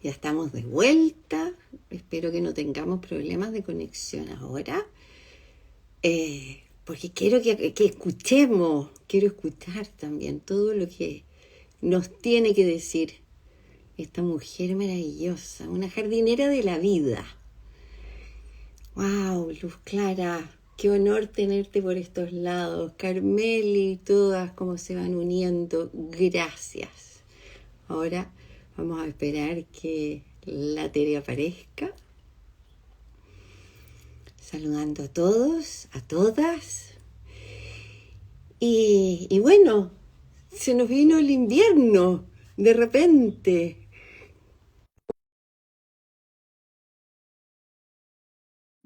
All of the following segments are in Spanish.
Ya estamos de vuelta. Espero que no tengamos problemas de conexión ahora. Porque quiero que escuchemos, quiero escuchar también todo lo que nos tiene que decir esta mujer maravillosa, una jardinera de la vida. ¡Wow, Luz Clara! Qué honor tenerte por estos lados. Carmeli y todas como se van uniendo. Gracias. Ahora vamos a esperar que la Tere aparezca. Saludando a todos, a todas. Y bueno, se nos vino el invierno de repente.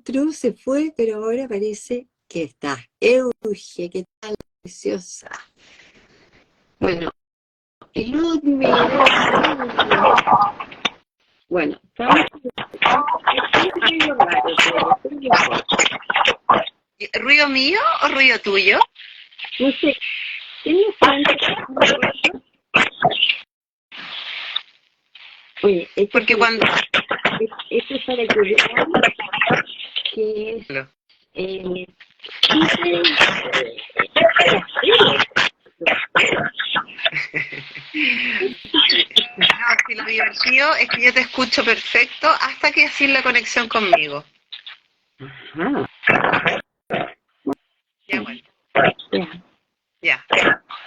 True se fue, pero ahora parece que está. Euge, qué tal, preciosa. Bueno, Ludmila. Bueno, estamos ¿Ruido mío o ruido tuyo? no sé, ¿quién nos cuenta? Oye, Porque cuando... esto es para que vean que es No, si lo divertido es que yo te escucho perfecto hasta que haces la conexión conmigo. Ajá. Ya, bueno. Ya. Ya,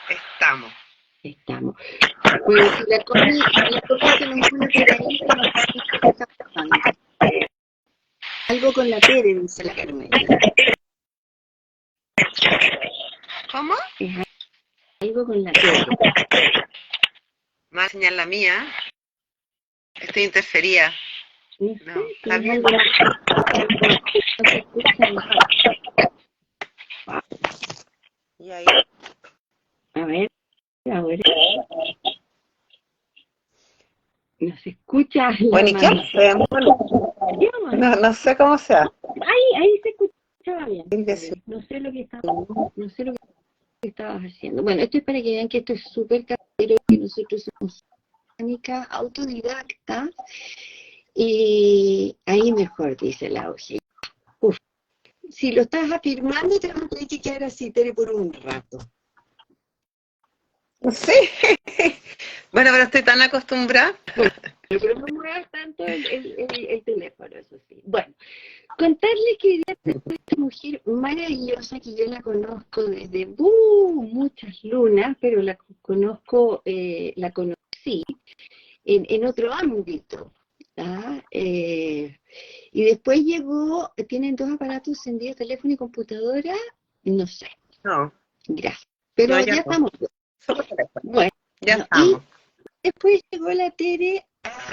estamos. Estamos. Bueno, si la cosa que nos pone por ahí, que nos está pasando. Algo con la Tere, dice la Carmen. ¿Cómo? Algo con la Tere. Más señal la mía. Estoy interferida. No, está bien. Y ahí. A ver, ahora. ¿Nos escucha? Bueno, ¿y qué hacemos? No sé cómo sea. Ahí se escuchaba bien. No sé lo que estabas haciendo. Bueno, esto es para que vean que esto es súper casero, que nosotros somos mecánica autodidacta. Y ahí mejor, dice la Oji. Uf, si lo estás afirmando, te vas a tener que quedar así, Tere, por un rato. Sí. Bueno, pero estoy tan acostumbrada. Bueno, pero no muevas tanto el teléfono, eso sí. Bueno, contarle que esta mujer maravillosa que yo la conozco desde muchas lunas, pero la conocí en otro ámbito. Y después llegó, tienen 2 aparatos encendidos, teléfono y computadora, no sé. No. Gracias. Pero No, ya no. estamos. Bueno, ya estamos. Y después llegó la Tere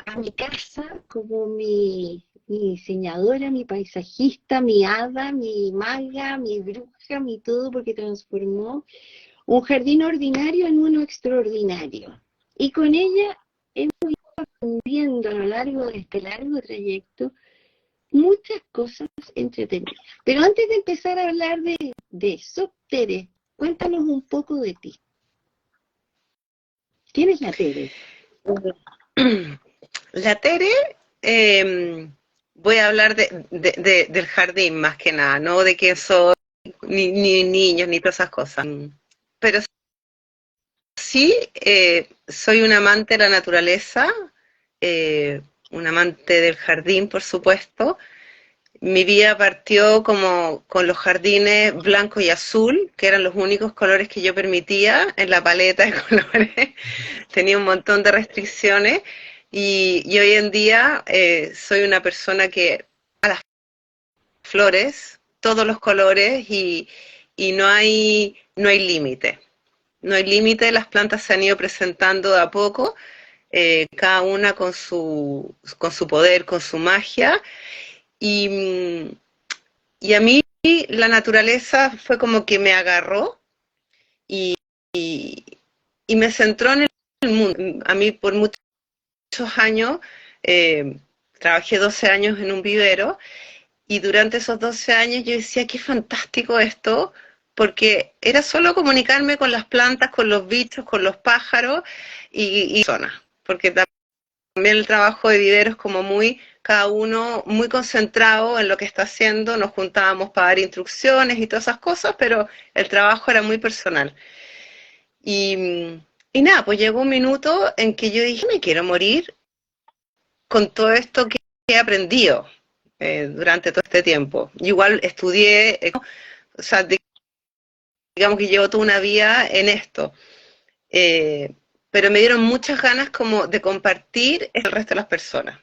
a mi casa como mi diseñadora, mi paisajista, mi hada, mi maga, mi bruja, mi todo, porque transformó un jardín ordinario en uno extraordinario. Y con ella hemos ido aprendiendo a lo largo de este largo trayecto muchas cosas entretenidas. Pero antes de empezar a hablar de eso, Tere, cuéntanos un poco de ti. ¿Quién es la Tere? La Tere, voy a hablar del jardín más que nada, no de que soy ni niños ni todas esas cosas. Pero sí, soy un amante de la naturaleza, un amante del jardín, por supuesto. Mi vida partió como con los jardines blanco y azul, que eran los únicos colores que yo permitía en la paleta de colores. Tenía un montón de restricciones y hoy en día soy una persona que a las flores, todos los colores y no hay límite. No hay límite, las plantas se han ido presentando de a poco, cada una con su poder, con su magia. Y, y a mí la naturaleza fue como que me agarró y, y me centró en el mundo. A mí por muchos años, trabajé 12 años en un vivero y durante esos 12 años yo decía, qué fantástico esto, porque era solo comunicarme con las plantas, con los bichos, con los pájaros y zonas, porque también el trabajo de vivero es como muy, cada uno muy concentrado en lo que está haciendo, nos juntábamos para dar instrucciones y todas esas cosas, pero el trabajo era muy personal. Y nada, pues llegó un minuto en que yo dije, me quiero morir con todo esto que he aprendido durante todo este tiempo. Yo igual estudié, o sea, digamos que llevo toda una vida en esto. Eh, pero me dieron muchas ganas como de compartir el resto de las personas.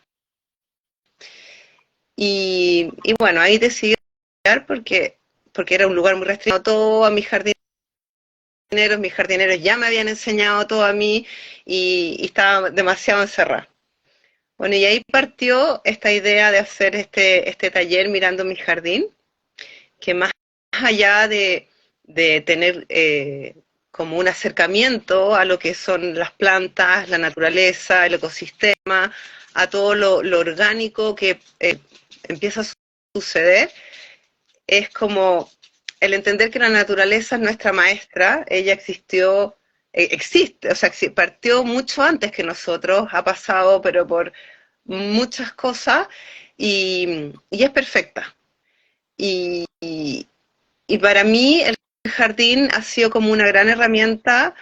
Y bueno, ahí decidí estudiar porque era un lugar muy restringido. Todo a mis jardineros ya me habían enseñado todo a mí y estaba demasiado encerrada. Bueno, y ahí partió esta idea de hacer este taller mirando mi jardín, que más allá de tener como un acercamiento a lo que son las plantas, la naturaleza, el ecosistema, a todo lo orgánico que empieza a suceder, es como el entender que la naturaleza es nuestra maestra, ella existe, o sea, partió mucho antes que nosotros, ha pasado pero por muchas cosas y es perfecta. Y, y para mí el jardín ha sido como una gran herramienta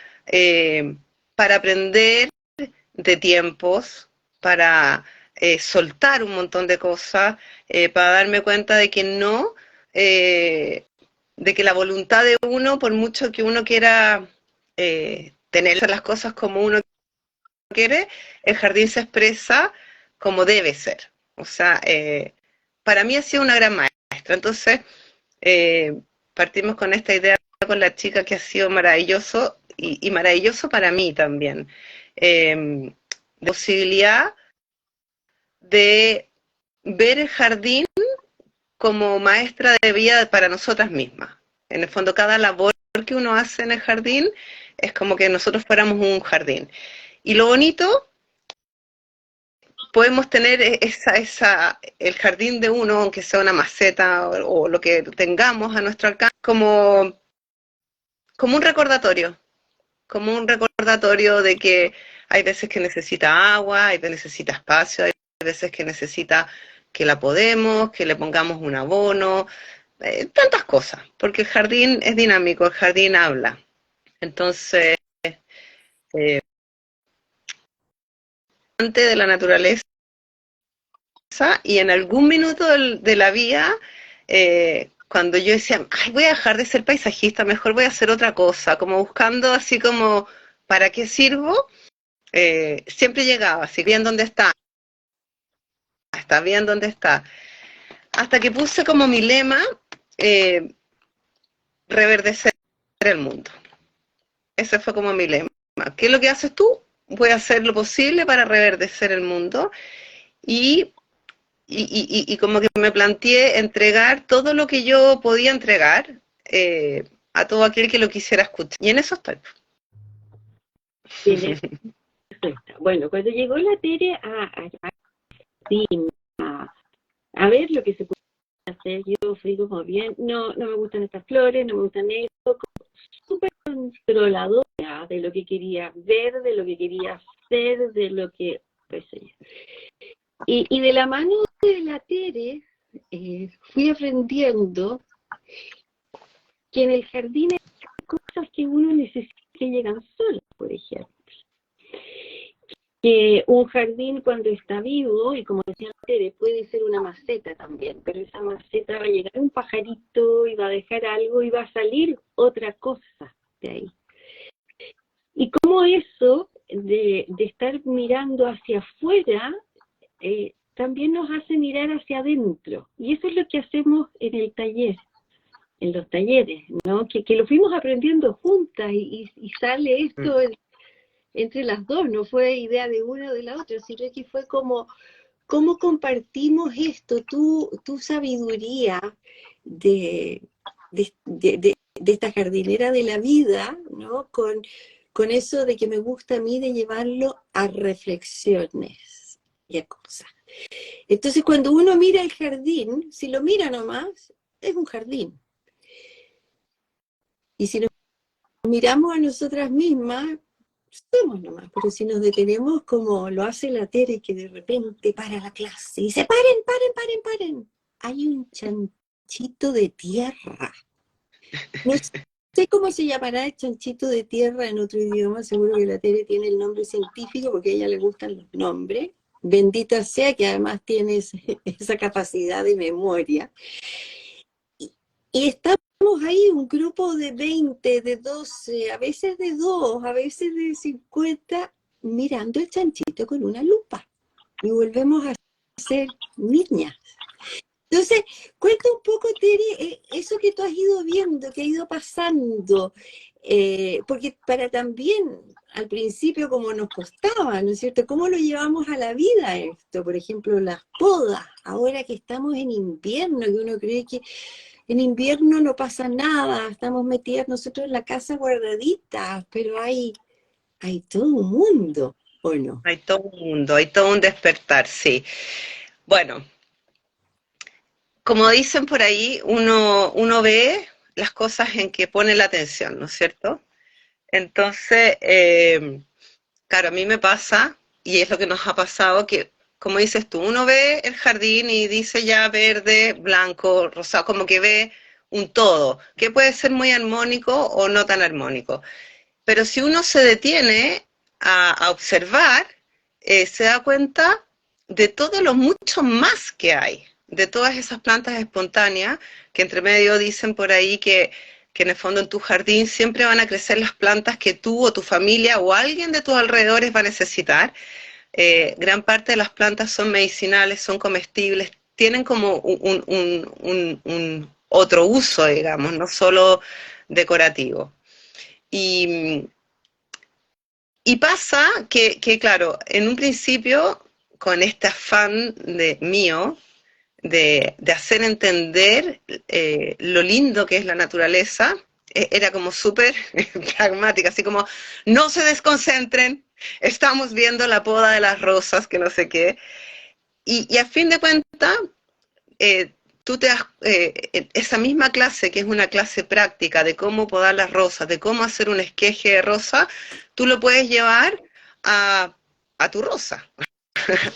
para aprender de tiempos, para soltar un montón de cosas, para darme cuenta de que no, de que la voluntad de uno, por mucho que uno quiera tener las cosas como uno quiere, el jardín se expresa como debe ser. O sea, para mí ha sido una gran maestra. Entonces, eh, partimos con esta idea con la chica que ha sido maravilloso y maravilloso para mí también. De posibilidad de ver el jardín como maestra de vida para nosotras mismas. En el fondo, cada labor que uno hace en el jardín es como que nosotros fuéramos un jardín. Y lo bonito, podemos tener el jardín de uno, aunque sea una maceta o lo que tengamos a nuestro alcance, como un recordatorio de que hay veces que necesita agua, hay veces que necesita espacio, hay veces que necesita que la podemos, que le pongamos un abono, tantas cosas, porque el jardín es dinámico, el jardín habla. Entonces, eh, antes de la naturaleza y en algún minuto de la vida, cuando yo decía, ay, voy a dejar de ser paisajista, mejor voy a hacer otra cosa, como buscando así como, ¿para qué sirvo? Siempre llegaba, así bien dónde está bien dónde está. Hasta que puse como mi lema, eh, reverdecer el mundo. Ese fue como mi lema. ¿Qué es lo que haces tú? Voy a hacer lo posible para reverdecer el mundo y, y como que me planteé entregar todo lo que yo podía entregar a todo aquel que lo quisiera escuchar. Y en eso estoy. Tienes respuesta. Bueno, cuando llegó la Tere a ver lo que se puede hacer, yo fui como bien, no me gustan estas flores, no me gustan esto, súper controladora de lo que quería ver, de lo que quería hacer, de lo que, pues, y de la mano de la Tere, fui aprendiendo que en el jardín hay cosas que uno necesita que llegan solas, por ejemplo. Que un jardín cuando está vivo, y como decía Tere, puede ser una maceta también, pero esa maceta va a llegar un pajarito y va a dejar algo y va a salir otra cosa de ahí. Y como eso de estar mirando hacia afuera, también nos hace mirar hacia adentro. Y eso es lo que hacemos en el taller, en los talleres, ¿no? Que lo fuimos aprendiendo juntas y sale esto entre las dos, no fue idea de una o de la otra, sino que fue como, ¿cómo compartimos esto? Tu sabiduría de esta jardinera de la vida, ¿no? Con eso de que me gusta a mí de llevarlo a reflexiones y a cosas. Entonces, cuando uno mira el jardín, si lo mira nomás, es un jardín. Y si nos miramos a nosotras mismas, somos nomás, pero si nos detenemos como lo hace la Tere, que de repente para la clase y dice, paren, paren, paren, paren. Hay un chanchito de tierra. No sé cómo se llamará el chanchito de tierra en otro idioma, seguro que la Tere tiene el nombre científico porque a ella le gustan los nombres. Bendita sea que además tiene esa capacidad de memoria. Y estamos ahí, un grupo de 20, de 12, a veces de 2, a veces de 50, mirando el chanchito con una lupa. Y volvemos a ser niñas. Entonces, cuenta un poco, Tere, eso que tú has ido viendo, que ha ido pasando, porque para también, al principio, como nos costaba, ¿no es cierto? ¿Cómo lo llevamos a la vida esto? Por ejemplo, las podas, ahora que estamos en invierno, que uno cree que en invierno no pasa nada, estamos metidas nosotros en la casa guardaditas, pero hay todo un mundo, ¿o no? Hay todo un mundo, hay todo un despertar, sí. Bueno, como dicen por ahí, uno ve las cosas en que pone la atención, ¿no es cierto? Entonces, claro, a mí me pasa, y es lo que nos ha pasado, que, como dices tú, uno ve el jardín y dice ya verde, blanco, rosado, como que ve un todo, que puede ser muy armónico o no tan armónico. Pero si uno se detiene a observar, se da cuenta de todo lo mucho más que hay, de todas esas plantas espontáneas, que entre medio dicen por ahí que en el fondo en tu jardín siempre van a crecer las plantas que tú o tu familia o alguien de tus alrededores va a necesitar. Gran parte de las plantas son medicinales, son comestibles, tienen como un otro uso, digamos, no solo decorativo. Y, y pasa claro, en un principio, con este afán mío de hacer entender lo lindo que es la naturaleza, era como súper pragmática, así como, no se desconcentren, estamos viendo la poda de las rosas, que no sé qué. Y a fin de cuentas, tú te das, esa misma clase, que es una clase práctica de cómo podar las rosas, de cómo hacer un esqueje de rosa, tú lo puedes llevar a tu rosa,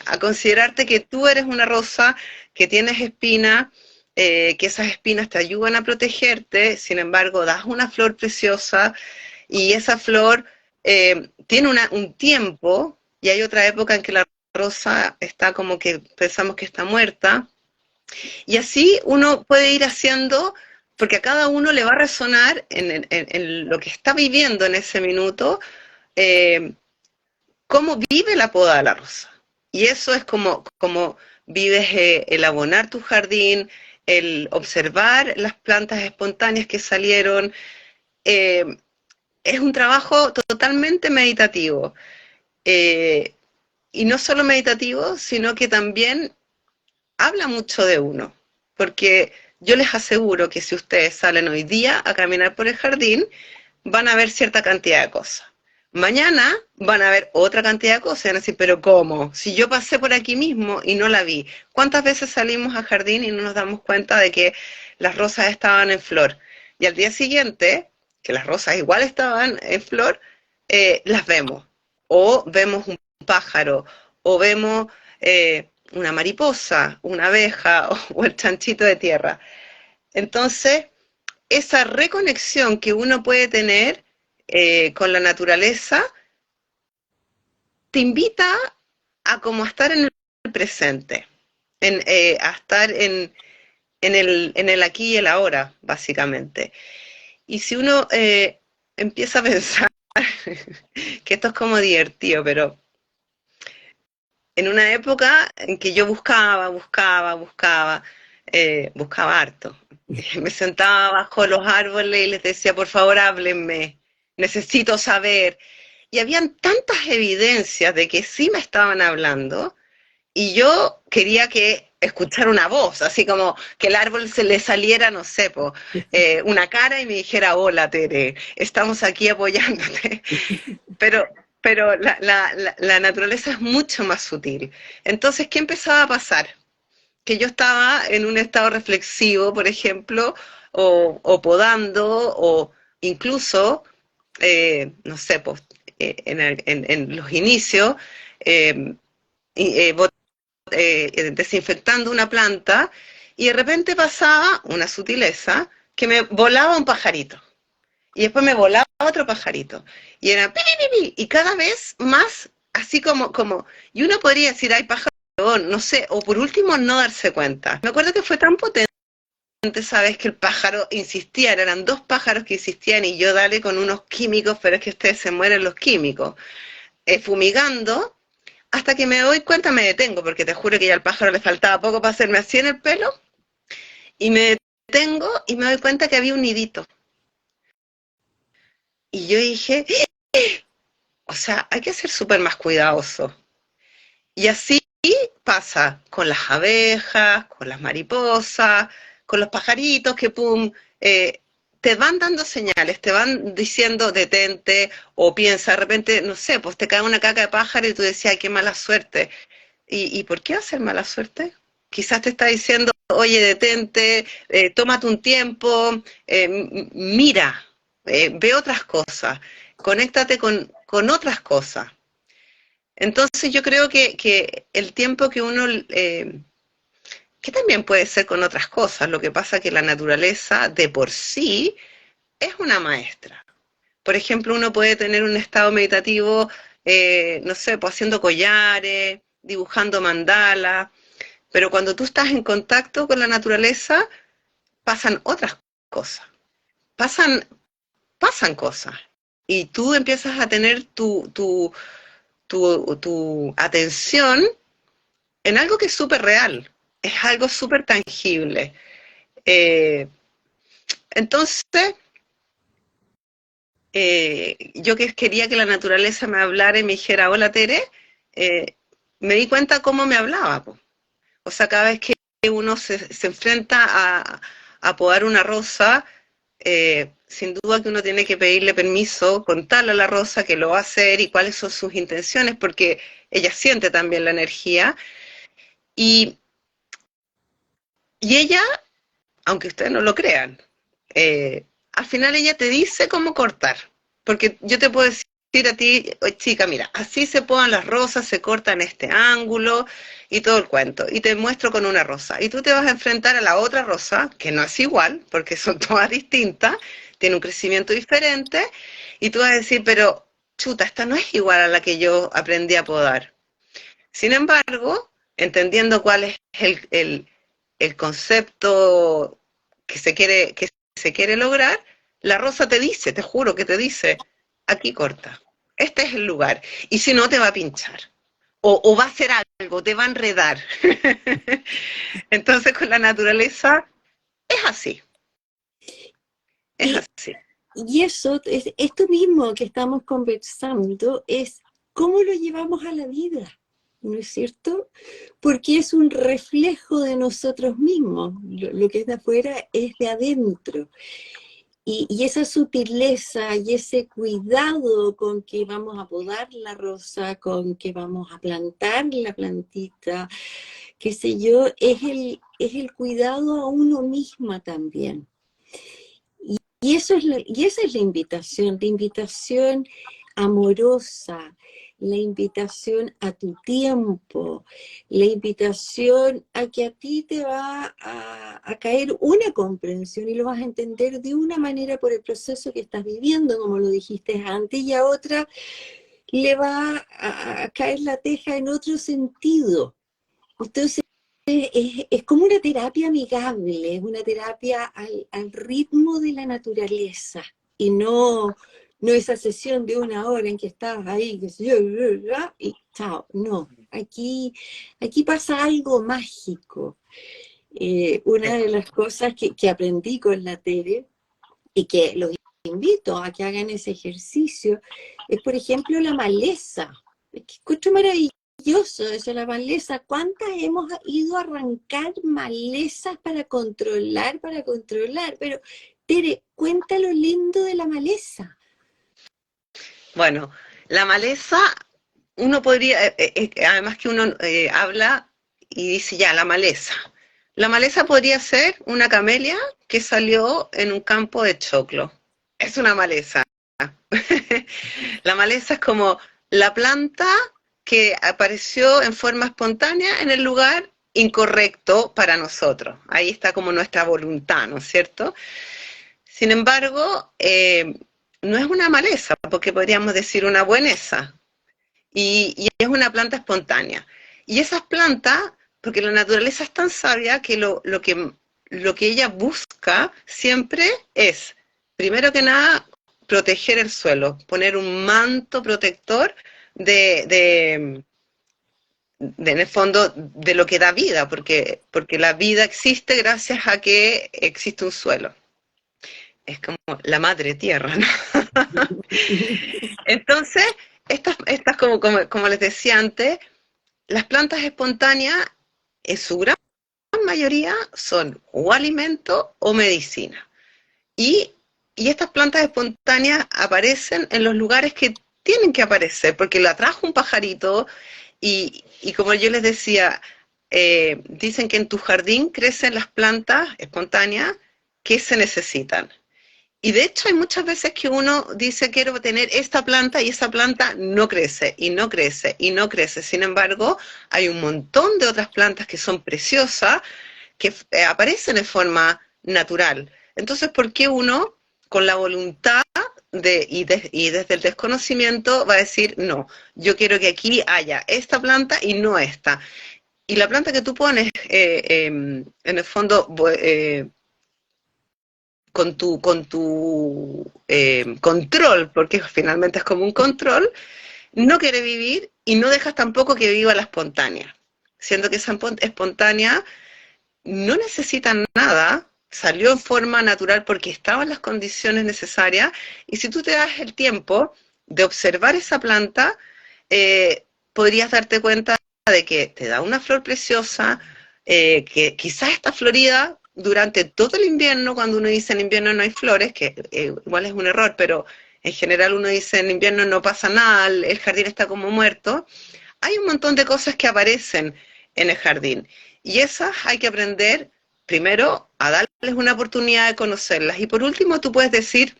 a considerarte que tú eres una rosa, que tienes espinas, que esas espinas te ayudan a protegerte, sin embargo, das una flor preciosa y esa flor tiene un tiempo y hay otra época en que la rosa está como que pensamos que está muerta y así uno puede ir haciendo, porque a cada uno le va a resonar en lo que está viviendo en ese minuto, eh, cómo vive la poda de la rosa. Y eso es como vives el abonar tu jardín, el observar las plantas espontáneas que salieron. Eh, es un trabajo totalmente meditativo. Eh, y no solo meditativo, sino que también habla mucho de uno. Porque yo les aseguro que si ustedes salen hoy día a caminar por el jardín, van a ver cierta cantidad de cosas. Mañana van a ver otra cantidad de cosas y van a decir, pero ¿cómo? Si yo pasé por aquí mismo y no la vi. ¿Cuántas veces salimos al jardín y no nos damos cuenta de que las rosas estaban en flor? Y al día siguiente, que las rosas igual estaban en flor, las vemos. O vemos un pájaro, o vemos una mariposa, una abeja o el chanchito de tierra. Entonces, esa reconexión que uno puede tener con la naturaleza te invita a como a estar en el presente, a estar en el aquí y el ahora, básicamente. Y si uno empieza a pensar que esto es como divertido, pero en una época en que yo buscaba harto. Me sentaba bajo los árboles y les decía, por favor, háblenme, necesito saber. Y habían tantas evidencias de que sí me estaban hablando, y yo quería que escuchar una voz, así como que el árbol se le saliera, no sé, una cara y me dijera, hola Tere, estamos aquí apoyándote. Pero, pero la naturaleza es mucho más sutil. Entonces, ¿qué empezaba a pasar? Que yo estaba en un estado reflexivo, por ejemplo, o podando, o incluso, no sé, pues, en los inicios, eh, desinfectando una planta, y de repente pasaba una sutileza que me volaba un pajarito. Y después me volaba otro pajarito. Y era pi, pi, pi, pi, y cada vez más, así y uno podría decir, hay pájaro, no sé, o por último no darse cuenta. Me acuerdo que fue tan potente, sabes, que el pájaro insistía, eran dos pájaros que insistían y yo dale con unos químicos, pero es que ustedes se mueren los químicos, fumigando, hasta que me doy cuenta, me detengo, porque te juro que ya al pájaro le faltaba poco para hacerme así en el pelo, y me detengo y me doy cuenta que había un nidito. Y yo dije, o sea, hay que ser súper más cuidadoso. Y así pasa con las abejas, con las mariposas, con los pajaritos que, pum, te van dando señales, te van diciendo detente o piensa, de repente, no sé, pues te cae una caca de pájaro y tú decías, ay, qué mala suerte. ¿Y por qué va a ser mala suerte? Quizás te está diciendo, oye, detente, tómate un tiempo, mira, ve otras cosas, conéctate con otras cosas. Entonces yo creo que el tiempo que uno, que también puede ser con otras cosas, lo que pasa que la naturaleza de por sí es una maestra. Por ejemplo, uno puede tener un estado meditativo, no sé, pues haciendo collares, dibujando mandalas, pero cuando tú estás en contacto con la naturaleza, pasan otras cosas, pasan, pasan cosas. Y tú empiezas a tener tu atención en algo que es súper real, es algo súper tangible. Eh, entonces, yo que quería que la naturaleza me hablara y me dijera, hola Tere, eh, me di cuenta cómo me hablaba. Po. O sea, cada vez que uno se enfrenta a podar una rosa, sin duda que uno tiene que pedirle permiso, contarle a la rosa que lo va a hacer y cuáles son sus intenciones, porque ella siente también la energía. Y, y ella, aunque ustedes no lo crean, al final ella te dice cómo cortar. Porque yo te puedo decir a ti, "Oye, chica, mira, así se podan las rosas, se cortan este ángulo y todo el cuento. Y te muestro con una rosa. Y tú te vas a enfrentar a la otra rosa, que no es igual, porque son todas distintas, tiene un crecimiento diferente, y tú vas a decir, pero chuta, esta no es igual a la que yo aprendí a podar. Sin embargo, entendiendo cuál es el concepto que se quiere lograr, la rosa te dice, te juro que te dice, aquí corta, este es el lugar, y si no te va a pinchar, o va a hacer algo, te va a enredar. Entonces con la naturaleza es así, es Y, así. y eso, esto mismo que estamos conversando, es cómo lo llevamos a la vida, ¿no es cierto? Porque es un reflejo de nosotros mismos. Lo que es de afuera es de adentro. Y esa sutileza y ese cuidado con que vamos a podar la rosa, con que vamos a plantar la plantita, qué sé yo, es el cuidado a uno misma también. Y esa es la invitación amorosa, la invitación a tu tiempo, la invitación a que a ti te va a caer una comprensión y lo vas a entender de una manera por el proceso que estás viviendo, como lo dijiste antes, y a otra le va a caer la teja en otro sentido. Entonces, es como una terapia amigable, es una terapia al ritmo de la naturaleza y no esa sesión de una hora en que estás ahí, que sé yo, y chao. No, aquí pasa algo mágico. Una de las cosas que aprendí con la Tere y que los invito a que hagan ese ejercicio es, por ejemplo, la maleza. Es que encuentro maravilloso eso, la maleza. ¿Cuántas hemos ido a arrancar malezas para controlar, para controlar? Pero, Tere, cuenta lo lindo de la maleza. Bueno, la maleza, uno podría, además que uno habla y dice ya, la maleza. La maleza podría ser una camelia que salió en un campo de choclo. Es una maleza. La maleza es como la planta que apareció en forma espontánea en el lugar incorrecto para nosotros. Ahí está como nuestra voluntad, ¿no es cierto? Sin embargo, no es una maleza, porque podríamos decir una bueneza, y es una planta espontánea. Y esas plantas, porque la naturaleza es tan sabia que lo que ella busca siempre es, primero que nada, proteger el suelo, poner un manto protector de, en el fondo, de lo que da vida, porque la vida existe gracias a que existe un suelo. Es como la madre tierra, ¿no? Entonces, estas como les decía antes, las plantas espontáneas, en su gran mayoría, son o alimento o medicina. Y, y estas plantas espontáneas aparecen en los lugares que tienen que aparecer, porque la trajo un pajarito y como yo les decía, dicen que en tu jardín crecen las plantas espontáneas que se necesitan. Y de hecho hay muchas veces que uno dice quiero tener esta planta y esa planta no crece y no crece y no crece. Sin embargo, hay un montón de otras plantas que son preciosas que aparecen en forma natural. Entonces, ¿por qué uno con la voluntad y desde el desconocimiento va a decir no, yo quiero que aquí haya esta planta y no esta? Y la planta que tú pones, en el fondo, con tu control, porque finalmente es como un control, no quiere vivir y no dejas tampoco que viva la espontánea, siendo que esa espontánea no necesita nada, salió en forma natural porque estaban las condiciones necesarias, y si tú te das el tiempo de observar esa planta, podrías darte cuenta de que te da una flor preciosa, que quizás está florida durante todo el invierno. Cuando uno dice en invierno no hay flores, que igual es un error, pero en general uno dice en invierno no pasa nada, el jardín está como muerto. Hay un montón de cosas que aparecen en el jardín y esas hay que aprender primero a darles una oportunidad de conocerlas. Y por último tú puedes decir,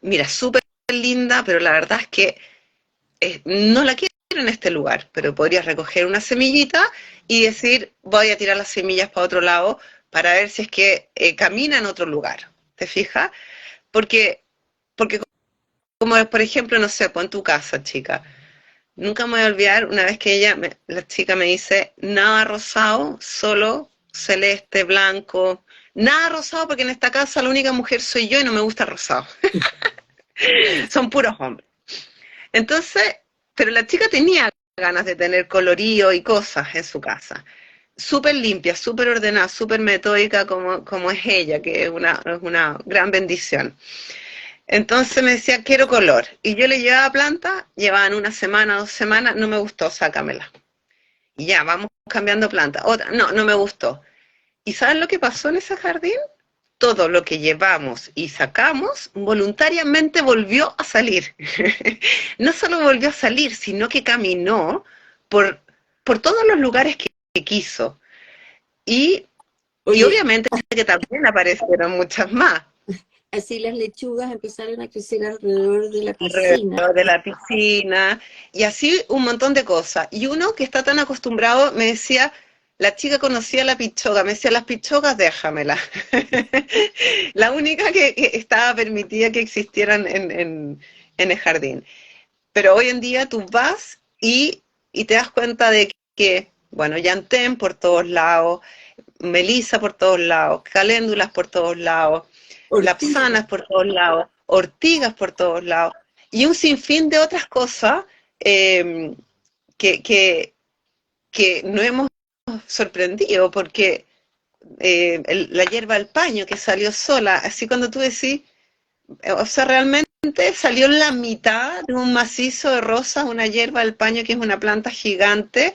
mira, súper linda, pero la verdad es que no la quiero en este lugar, pero podrías recoger una semillita y decir, voy a tirar las semillas para otro lado para ver si es que camina en otro lugar. ¿Te fijas? Porque como por ejemplo, no sé, pues en tu casa, chica. Nunca me voy a olvidar una vez que la chica me dice, nada rosado, solo celeste, blanco, nada rosado porque en esta casa la única mujer soy yo y no me gusta rosado. Son puros hombres. Entonces, pero la chica tenía ganas de tener colorío y cosas en su casa. Súper limpia, súper ordenada, súper metódica como es ella, que es una gran bendición. Entonces me decía, quiero color. Y yo le llevaba planta, llevaban una semana, 2 semanas, no me gustó, sácamela. Y ya, vamos cambiando planta. Otra, no, no me gustó. ¿Y sabes lo que pasó en ese jardín? Todo lo que llevamos y sacamos voluntariamente volvió a salir. No solo volvió a salir, sino que caminó por, por todos los lugares que quiso. Y Oye, obviamente que también aparecieron muchas más así las lechugas empezaron a crecer alrededor de la piscina. alrededor de la piscina, y así un montón de cosas. Y uno que está tan acostumbrado me decía, la chica conocía la pichoga, me decía, las pichogas déjamelas. La única que estaba permitida que existieran en el jardín. Pero hoy en día tú vas y te das cuenta de que, bueno, llantén por todos lados, melisa por todos lados, caléndulas por todos lados, Ortiga. lapsanas por todos lados, ortigas por todos lados, y un sinfín de otras cosas eh, que, que, que no hemos sorprendido, porque la hierba del paño que salió sola, así cuando tú decís, o sea, realmente salió en la mitad de un macizo de rosas, una hierba del paño que es una planta gigante,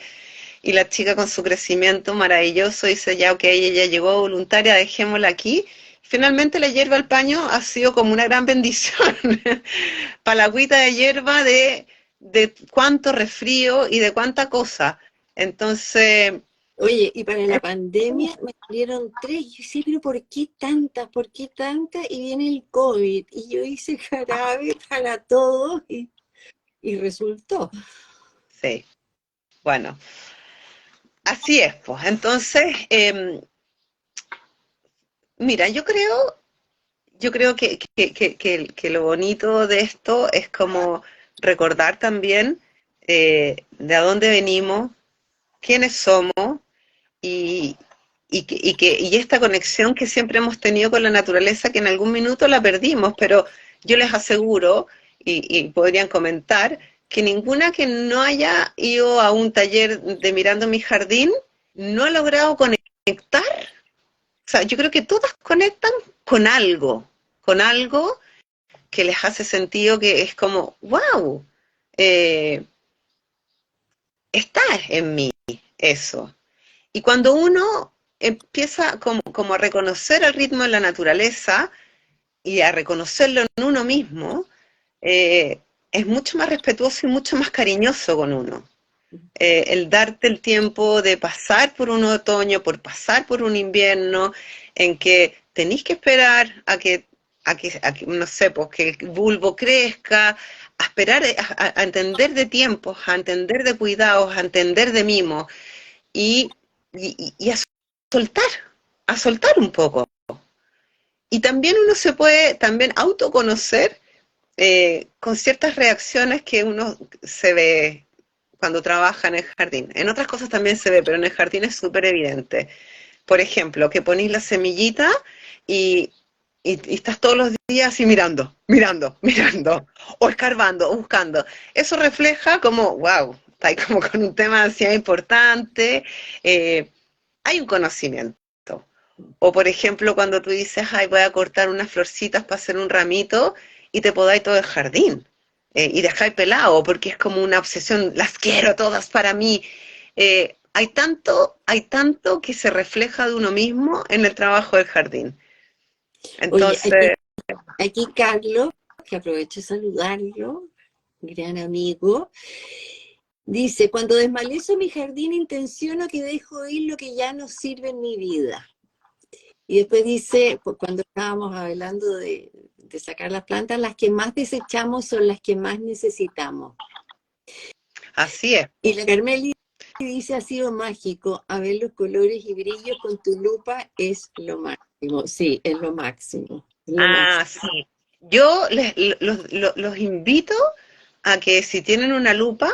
y la chica con su crecimiento maravilloso dice, ya, ok, ella llegó voluntaria, dejémosla aquí. Finalmente la hierba del paño ha sido como una gran bendición para la agüita de hierba de cuánto resfrío y de cuánta cosa. Entonces, Oye, y para la pandemia me salieron tres. Y yo decía, pero ¿por qué tantas? ¿Por qué tantas? Y viene el COVID. Y yo hice jarabe para todos y resultó. Sí, bueno, así es, pues. Entonces, mira, yo creo que lo bonito de esto es como recordar también de a dónde venimos, quiénes somos y, y esta conexión que siempre hemos tenido con la naturaleza, que en algún minuto la perdimos, pero yo les aseguro, y podrían comentar, que ninguna que no haya ido a un taller de Mirando mi Jardín no ha logrado conectar. O sea, yo creo que todas conectan con algo que les hace sentido, que es como, wow, eh, está en mí eso. Y cuando uno empieza como a reconocer el ritmo de la naturaleza y a reconocerlo en uno mismo, es mucho más respetuoso y mucho más cariñoso con uno. El darte el tiempo de pasar por un otoño, por pasar por un invierno, en que tenéis que esperar a que, no sé, pues que el bulbo crezca, a esperar, a entender de tiempos, a entender de cuidados, a entender de mimos y soltar, a soltar un poco. Y también uno se puede también autoconocer con ciertas reacciones que uno se ve cuando trabaja en el jardín. En otras cosas también se ve, pero en el jardín es súper evidente. Por ejemplo, que ponéis la semillita y, y estás todos los días así mirando, o escarbando, o buscando. Eso refleja como, wow, está ahí como con un tema de ansiedad importante, hay un conocimiento. O por ejemplo, cuando tú dices, ay, voy a cortar unas florcitas para hacer un ramito y te podáis todo el jardín y dejáis pelado, porque es como una obsesión, las quiero todas para mí. Hay tanto que se refleja de uno mismo en el trabajo del jardín. Oye, Entonces, aquí Carlos, que aprovecho de saludarlo, gran amigo, dice, cuando desmalezo mi jardín intenciono que dejo ir lo que ya no sirve en mi vida. Y después dice, pues cuando estábamos hablando de sacar las plantas, las que más desechamos son las que más necesitamos. así es. Y la Carmeli dice, ha sido mágico, a ver los colores y brillos con tu lupa es lo máximo. Sí, es lo máximo, es lo máximo. Ah, sí. Yo los invito a que si tienen una lupa,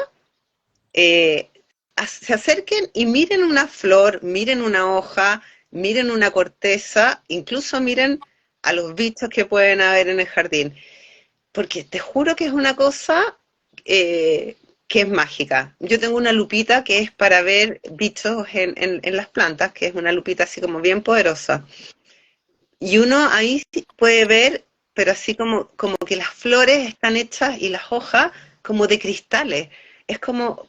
eh, se acerquen y miren una flor, miren una hoja, miren una corteza, incluso miren a los bichos que pueden haber en el jardín, porque te juro que es una cosa que es mágica. Yo tengo una lupita que es para ver bichos en las plantas, que es una lupita así como bien poderosa. Y uno ahí sí puede ver, pero así como que las flores están hechas y las hojas como de cristales. Es como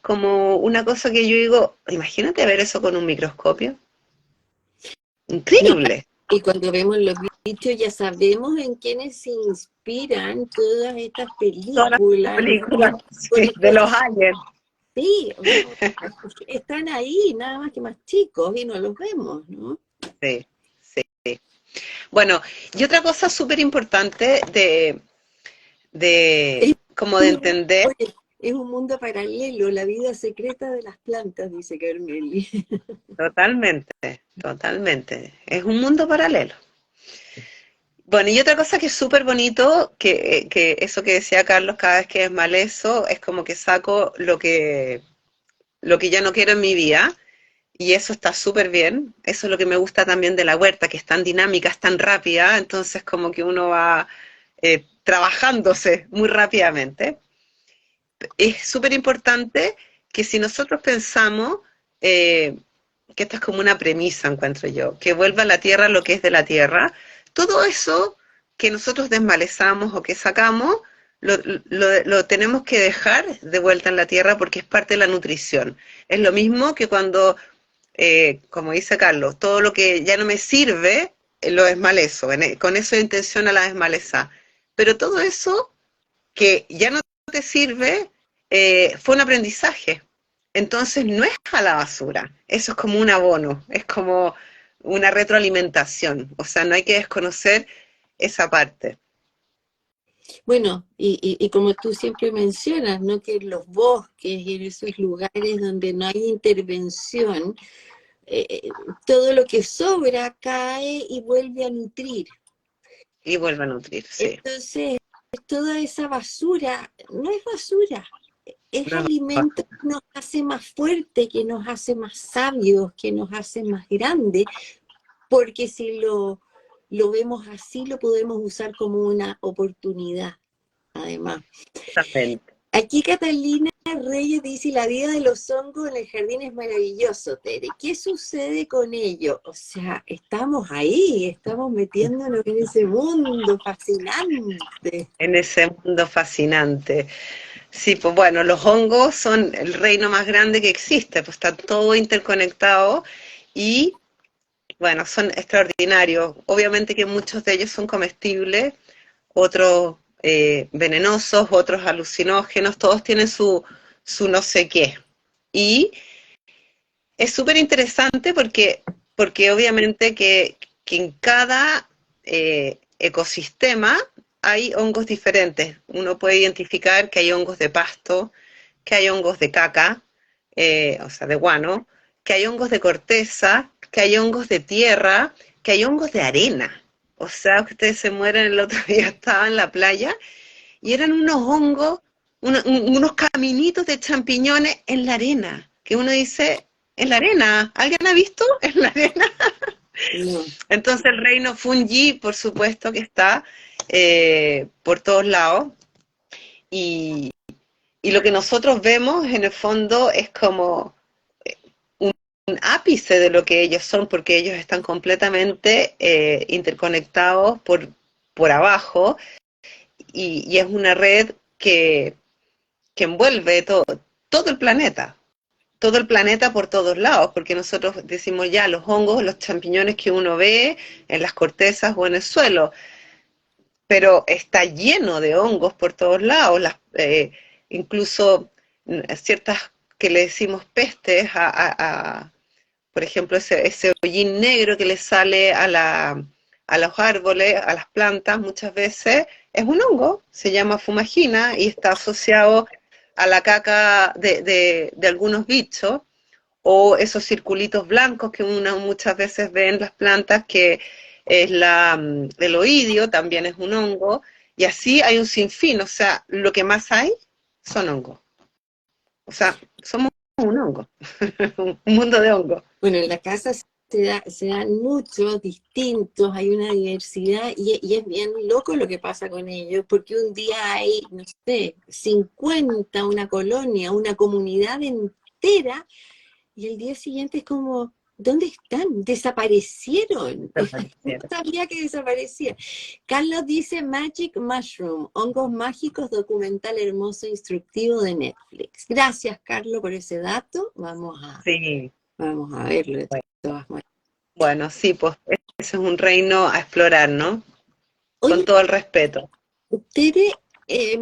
una cosa que yo digo, imagínate ver eso con un microscopio. No, Increíble. y cuando vemos los bichos ya sabemos en quiénes se inspiran todas estas Todas las películas, películas por sí, de esto, los aliens. sí, están ahí, nada más que más chicos y no los vemos, ¿no? Sí, sí. Bueno, y otra cosa súper importante de Es como de un, mu- entender, oye, es un mundo paralelo, la vida secreta de las plantas, dice Carmeli. totalmente, totalmente. Es un mundo paralelo. Bueno, y otra cosa que es súper bonito, que eso que decía Carlos, cada vez que desmalezo, es como que saco lo que ya no quiero en mi vida, y eso está súper bien. Eso es lo que me gusta también de la huerta, que es tan dinámica, es tan rápida, entonces como que uno va trabajándose muy rápidamente. Es súper importante que si nosotros pensamos, eh, que esta es como una premisa, encuentro yo, que vuelva a la tierra lo que es de la tierra, todo eso que nosotros desmalezamos o que sacamos, lo tenemos que dejar de vuelta en la tierra porque es parte de la nutrición. Es lo mismo que cuando, como dice Carlos, todo lo que ya no me sirve, lo desmalezo, con eso intención a la desmaleza. Pero todo eso que ya no te sirve, fue un aprendizaje. entonces no es a la basura, eso es como un abono, es como una retroalimentación, o sea, no hay que desconocer esa parte. Bueno, y como tú siempre mencionas, ¿no? Que en los bosques y en esos lugares donde no hay intervención, todo lo que sobra cae y vuelve a nutrir. Y vuelve a nutrir, sí. Entonces, toda esa basura no es basura, es No, alimento que nos hace más fuertes, que nos hace más sabios, que nos hace más grandes, porque si lo vemos así, lo podemos usar como una oportunidad, además. exactamente. Aquí Catalina Reyes dice, la vida de los hongos en el jardín es maravilloso, Tere. ¿Qué sucede con ello? O sea, estamos ahí, estamos metiéndonos en ese mundo fascinante. En ese mundo fascinante. Sí, pues bueno, los hongos son el reino más grande que existe, pues está todo interconectado y bueno, son extraordinarios. Obviamente que muchos de ellos son comestibles, otros venenosos, otros alucinógenos, todos tienen su no sé qué. Y es súper interesante porque obviamente que en cada ecosistema hay hongos diferentes. Uno puede identificar que hay hongos de pasto, que hay hongos de caca, o sea, de guano, que hay hongos de corteza, que hay hongos de tierra, que hay hongos de arena. O sea, que ustedes se mueren, el otro día estaba en la playa y eran unos hongos, unos caminitos de champiñones en la arena, que uno dice, en la arena, ¿alguien ha visto? En la arena. No. Entonces el reino fungi, por supuesto que está por todos lados, y, y lo que nosotros vemos en el fondo es como un ápice de lo que ellos son, porque ellos están completamente interconectados por abajo, y es una red que envuelve todo el planeta por todos lados, porque nosotros decimos ya los hongos, los champiñones que uno ve en las cortezas o en el suelo, pero está lleno de hongos por todos lados, incluso ciertas que le decimos pestes por ejemplo, ese hollín negro que le sale a los árboles, a las plantas, muchas veces es un hongo, se llama fumagina y está asociado a la caca de algunos bichos, o esos circulitos blancos que uno muchas veces ve en las plantas, que es el oidio, también es un hongo, y así hay un sinfín, o sea, lo que más hay son hongos. O sea, somos un hongo, un mundo de hongos. Bueno, en la casa se dan muchos distintos, hay una diversidad y es bien loco lo que pasa con ellos, porque un día hay, no sé, 50, una colonia, una comunidad entera, y el día siguiente es como, ¿dónde están? Desaparecieron. No sabía que desaparecían. Carlos dice Magic Mushroom, hongos mágicos, documental hermoso, instructivo de Netflix. Gracias, Carlos, por ese dato. Sí, Vamos a verlo de todas maneras. bueno, sí, pues ese es un reino a explorar, ¿no? Con Oye, todo el respeto. Tere, eh,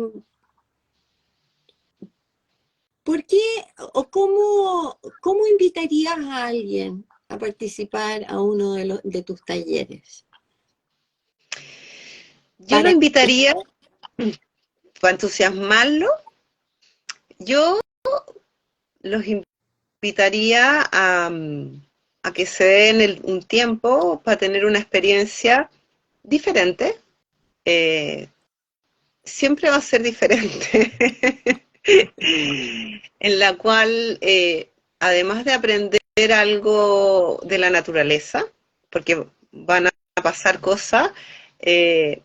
¿por qué o cómo invitarías a alguien a participar a uno de tus talleres? Yo lo Para invitaría, para entusiasmarlo, yo los invitaría a que se den un tiempo para tener una experiencia diferente. Eh, Siempre va a ser diferente, en la cual, además de aprender algo de la naturaleza, porque van a pasar cosas, eh,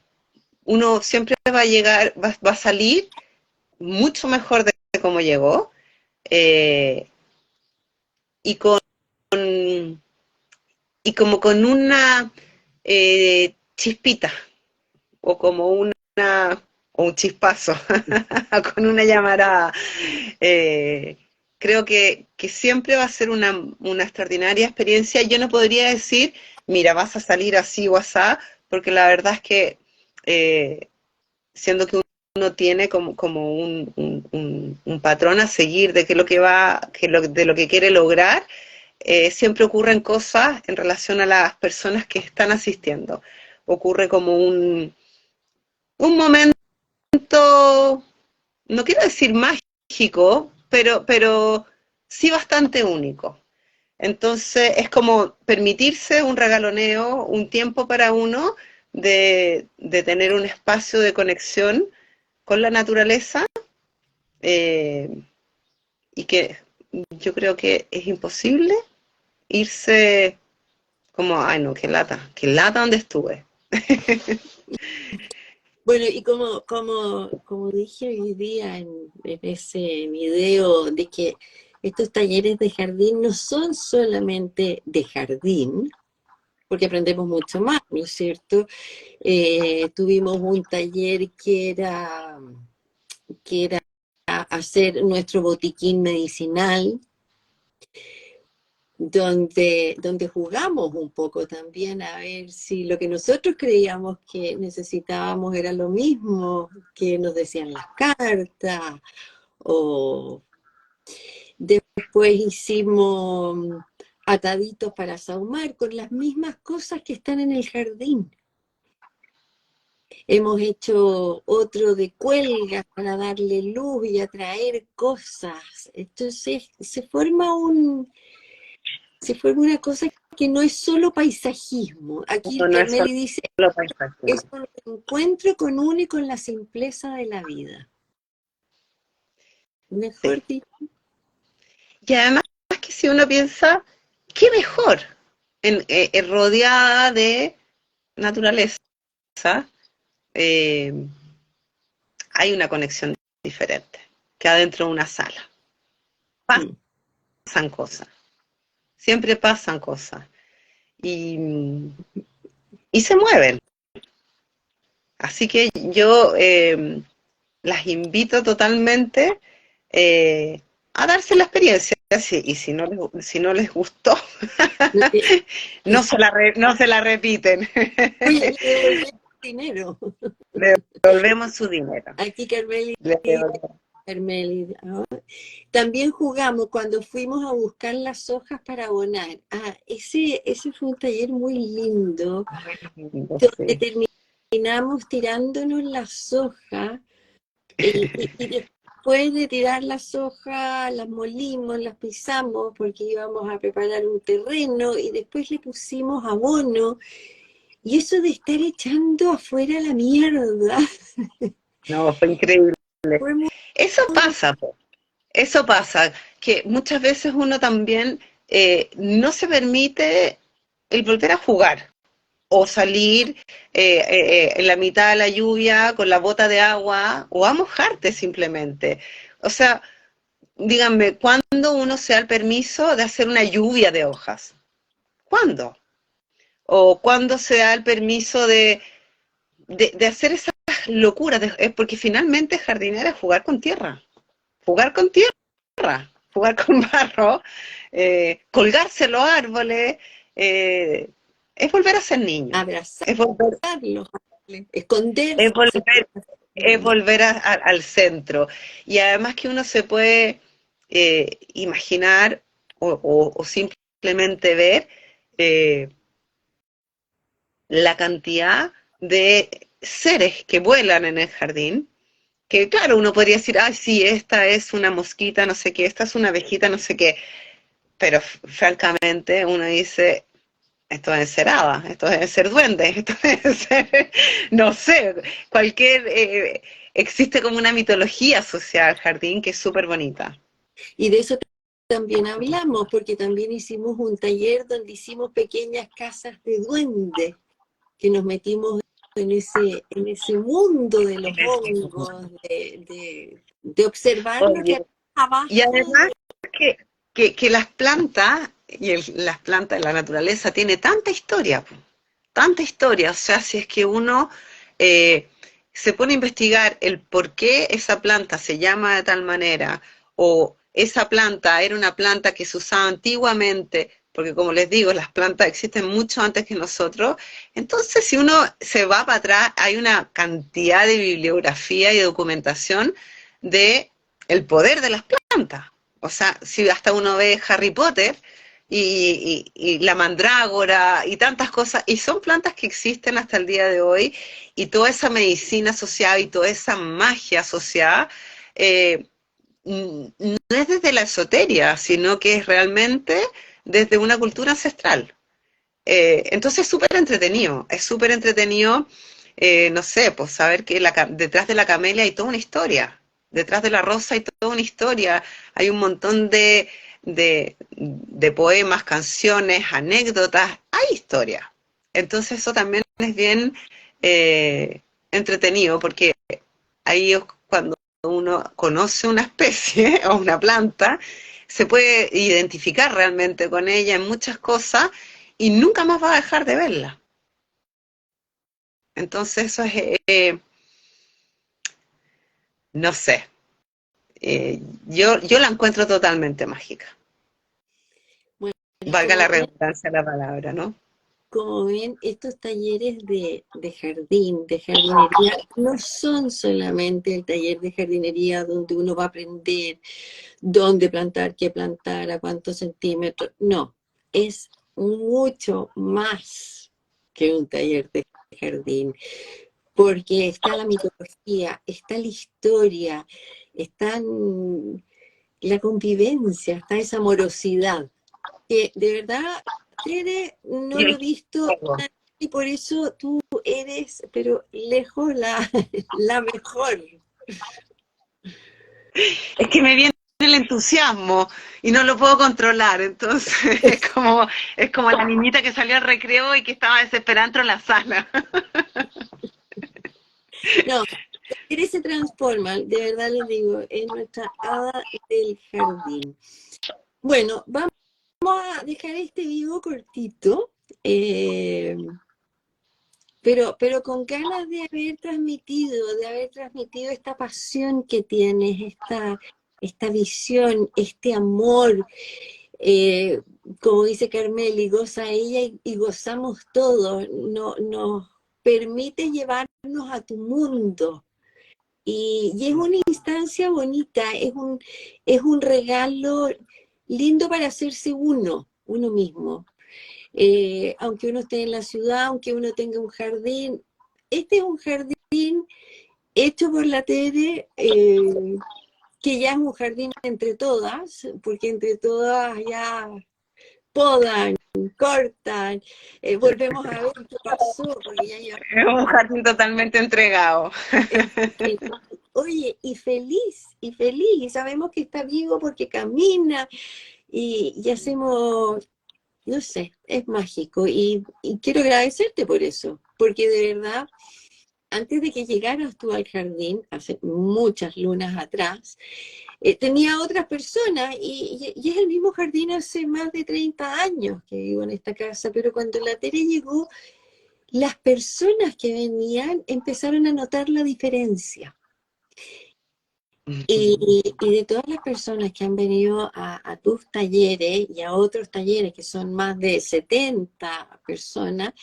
uno siempre va a llegar, va a salir mucho mejor de cómo llegó, eh, y con y como con una chispita, o como o un chispazo, con una llamarada. Eh, Creo que siempre va a ser una extraordinaria experiencia. Yo no podría decir, mira, vas a salir así o asá, porque la verdad es que, siendo que tiene como un patrón a seguir de qué es lo que va, de lo que quiere lograr, siempre ocurren cosas en relación a las personas que están asistiendo. Ocurre como un momento, no quiero decir mágico, pero sí bastante único. Entonces es como permitirse un regaloneo, un tiempo para uno de tener un espacio de conexión con la naturaleza, eh, y que yo creo que es imposible irse como, ay no, qué lata donde estuve. Bueno, y como dije hoy día en ese video, de que estos talleres de jardín no son solamente de jardín, porque aprendemos mucho más, ¿no es cierto? Tuvimos un taller que era hacer nuestro botiquín medicinal, donde jugamos un poco también a ver si lo que nosotros creíamos que necesitábamos era lo mismo que nos decían las cartas, o después hicimos ataditos para sahumar con las mismas cosas que están en el jardín. Hemos hecho otro de cuelgas para darle luz y atraer cosas. Entonces se forma una cosa que no es solo paisajismo. Aquí No, no es Carmeli dice, solo paisaje. es un encuentro con uno y con la simpleza de la vida. Mejor Sí. dicho. Y además que si uno piensa, qué mejor rodeada de naturaleza, eh, hay una conexión diferente que adentro de una sala. Pasan cosas, siempre pasan cosas y, y se mueven. Así que yo las invito totalmente, a darse la experiencia. Y si no les gustó, no se la repiten. Oye, le devolvemos dinero. Le devolvemos su dinero. Aquí Carmeli, Le devolvemos. ¿no? También jugamos cuando fuimos a buscar las hojas para abonar. Ese fue un taller muy lindo, donde terminamos tirándonos las hojas, y después de tirar las hojas, las molimos, las pisamos porque íbamos a preparar un terreno y después le pusimos abono. Y eso de estar echando afuera la mierda. No, fue increíble. Fue muy... Eso pasa, que muchas veces uno también no se permite el volver a jugar o salir en la mitad de la lluvia con la bota de agua o a mojarte simplemente. O sea, díganme, ¿cuándo uno se da el permiso de hacer una lluvia de hojas? ¿Cuándo? ¿O cuándo se da el permiso de hacer esas locuras? Porque finalmente jardinear es jugar con tierra, jugar con barro, colgarse en los árboles, es volver a ser niño, es volver, Abrazarlos, esconderse. es volver, es volver al centro. Y además que uno se puede imaginar o simplemente ver la cantidad de seres que vuelan en el jardín, que claro, uno podría decir, ay, sí, esta es una mosquita, no sé qué, esta es una abejita, no sé qué, pero francamente uno dice, esto debe ser hada, esto debe ser duende, esto debe ser, no sé, existe como una mitología asociada al jardín que es súper bonita. Y de eso también hablamos, porque también hicimos un taller donde hicimos pequeñas casas de duendes, que nos metimos en ese mundo de los hongos, de observar lo que Oye, había abajo. y además que las plantas, las plantas de la naturaleza tiene tanta historia, o sea, si es que uno se pone a investigar el por qué esa planta se llama de tal manera, o esa planta era una planta que se usaba antiguamente porque como les digo, las plantas existen mucho antes que nosotros. Entonces, si uno se va para atrás, hay una cantidad de bibliografía y documentación de el poder de las plantas. O sea, si hasta uno ve Harry Potter y la mandrágora y tantas cosas, y son plantas que existen hasta el día de hoy, y toda esa medicina asociada y toda esa magia asociada, no es desde la esoteria, sino que es realmente desde una cultura ancestral. Entonces es súper entretenido, no sé, pues saber que detrás de la camelia hay toda una historia, detrás de la rosa hay toda una historia, hay un montón de poemas, canciones, anécdotas, hay historia. Entonces eso también es bien entretenido, porque ahí es cuando uno conoce una especie o una planta, se puede identificar realmente con ella en muchas cosas y nunca más va a dejar de verla. Entonces eso es, no sé, yo la encuentro totalmente mágica. Bueno, Valga la redundancia de la palabra, ¿no? como ven, estos talleres de jardín, de jardinería, no son solamente el taller de jardinería donde uno va a aprender dónde plantar, qué plantar, a cuántos centímetros. No, es mucho más que un taller de jardín, porque está la mitología, está la historia, está la convivencia, está esa amorosidad, que de verdad, Tere, no Y lo el he visto juego. y por eso tú eres, pero lejos la mejor. Es que me viene el entusiasmo y no lo puedo controlar, entonces es como la niñita que salió al recreo y que estaba desesperada dentro de la sala. No, Tere se transforma, de verdad les digo, es nuestra hada del jardín. Bueno, vamos a dejar este vivo cortito, pero con ganas de haber transmitido esta pasión que tienes, esta visión, este amor, eh, como dice Carmeli, goza ella y gozamos todos, no, nos permite llevarnos a tu mundo. Y es una instancia bonita, es un regalo lindo para hacerse uno mismo. Aunque uno esté en la ciudad, aunque uno tenga un jardín, este es un jardín hecho por la Tere, que ya es un jardín entre todas, porque entre todas ya podan, cortan, volvemos a ver qué pasó, porque ya llevamos. Es un jardín totalmente entregado. eh, Oye, y feliz, y sabemos que está vivo porque camina y hacemos, no sé, es mágico. Y quiero agradecerte por eso, porque de verdad, antes de que llegaras tú al jardín, hace muchas lunas atrás, tenía otras personas y es el mismo jardín hace más de 30 años que vivo en esta casa, pero cuando la Tere llegó, las personas que venían empezaron a notar la diferencia. Y de todas las personas que han venido a tus talleres y a otros talleres, que son más de 70 personas,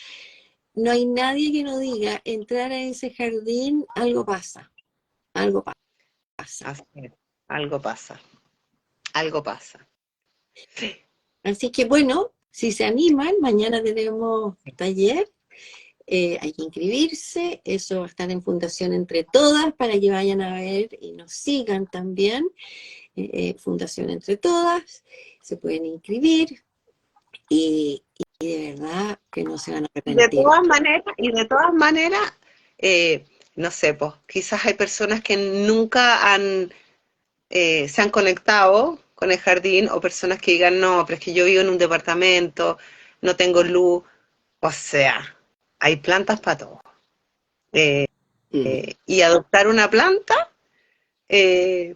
no hay nadie que no diga, entrar a ese jardín, algo pasa. Así es, algo pasa, algo pasa. Sí. Así que bueno, si se animan, mañana tenemos taller, hay que inscribirse, eso va a estar en Fundación Entre Todas para que vayan a ver y nos sigan también. Fundación Entre Todas, se pueden inscribir y de verdad que no se van a arrepentir. Y de todas maneras, no sé, pues quizás hay personas que nunca se han conectado con el jardín o personas que digan, no, pero es que yo vivo en un departamento, no tengo luz, o sea, hay plantas para todo. Mm. Y adoptar una planta eh,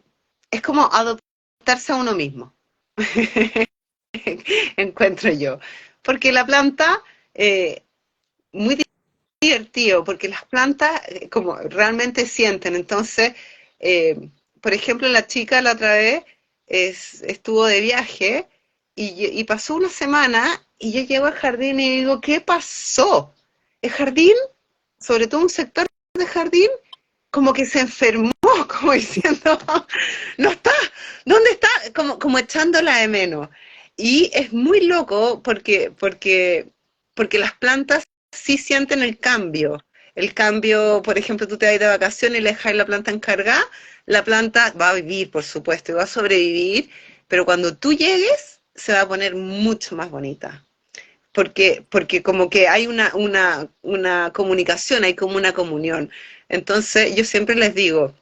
es como adoptarse a uno mismo, encuentro yo. Porque la planta, muy divertido, porque las plantas como realmente sienten. Entonces, por ejemplo, la chica la otra vez estuvo de viaje y pasó una semana y yo llego al jardín y digo, ¿qué pasó? El jardín, sobre todo un sector de jardín, como que se enfermó, como diciendo, no está, ¿dónde está? Como echándola de menos. Y es muy loco porque las plantas sí sienten el cambio. El cambio, por ejemplo, tú te vas de vacaciones y le dejas la planta encargada, la planta va a vivir, por supuesto, y va a sobrevivir, pero cuando tú llegues, se va a poner mucho más bonita. Porque como que hay una comunicación, hay como una comunión. Entonces yo siempre les digo,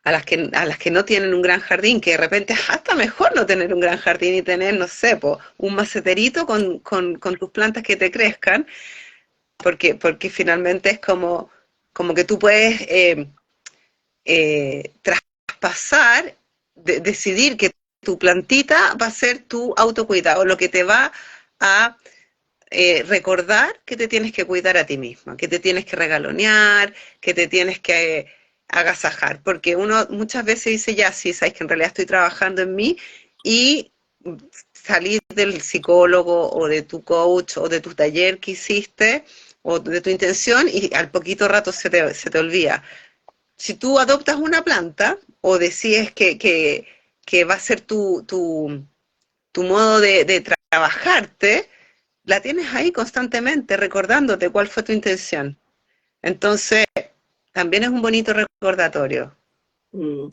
a las que no tienen un gran jardín, que de repente es hasta mejor no tener un gran jardín y tener, no sé, po, un maceterito con tus plantas que te crezcan, porque finalmente es como que tú puedes traspasar, decidir que tu plantita va a ser tu autocuidado, lo que te va a recordar que te tienes que cuidar a ti misma, que te tienes que regalonear, que te tienes que agasajar, porque uno muchas veces dice, ya, sí, sabes que en realidad estoy trabajando en mí y salir del psicólogo o de tu coach o de tu taller que hiciste o de tu intención y al poquito rato se te olvida. Si tú adoptas una planta o decides que va a ser tu modo de trabajarte, la tienes ahí constantemente recordándote cuál fue tu intención. Entonces, también es un bonito recordatorio. Mm.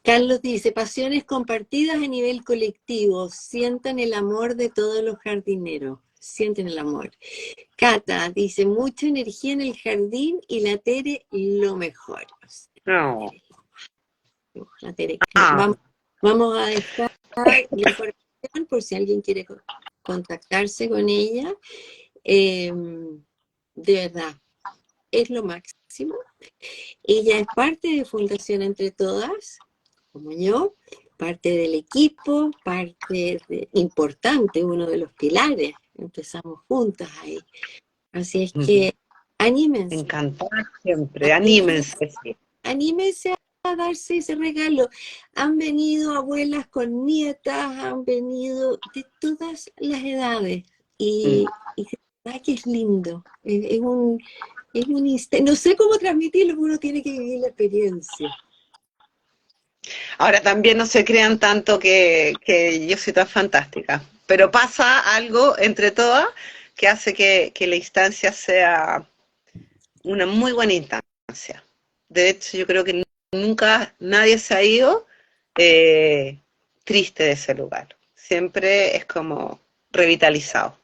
Carlos dice, pasiones compartidas a nivel colectivo, sientan el amor de todos los jardineros, sienten el amor. Cata dice, mucha energía en el jardín y la Tere lo mejor. No. La Tere, Ah, vamos a dejar la información por si alguien quiere contactarse con ella. De verdad, es lo máximo. Ella es parte de Fundación Entre Todas, como yo, parte del equipo, importante, uno de los pilares. Empezamos juntas ahí. Así es que anímense, encantada siempre, anímense, anímense. Sí. anímense a darse ese regalo. Han venido abuelas con nietas, han venido de todas las edades y de verdad que es lindo. Es un no sé cómo transmitirlo, porque uno tiene que vivir la experiencia. Ahora también no se crean tanto que yo soy tan fantástica, pero pasa algo entre todas que hace que la instancia sea una muy buena instancia. De hecho, yo creo que nunca nadie se ha ido eh, triste de ese lugar. Siempre es como revitalizado.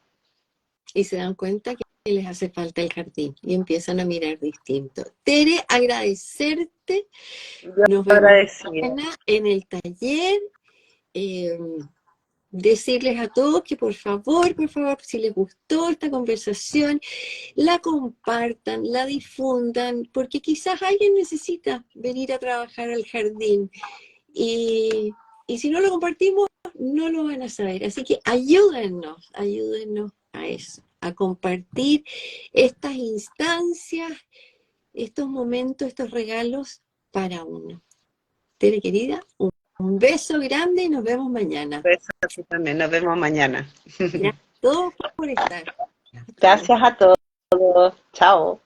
Y se dan cuenta que les hace falta el jardín y empiezan a mirar distinto. Tere, agradecerte. Yo Nos vemos agradecida. mañana en el taller. Eh, Decirles a todos que por favor, si les gustó esta conversación, la compartan, la difundan, porque quizás alguien necesita venir a trabajar al jardín. Y si no lo compartimos, no lo van a saber. Así que ayúdennos a eso, a compartir estas instancias, estos momentos, estos regalos para uno. Tere querida, un beso grande y nos vemos mañana. Besos a ti también. Nos vemos mañana. Gracias a todos por estar. Chao. Gracias a todos. Chao.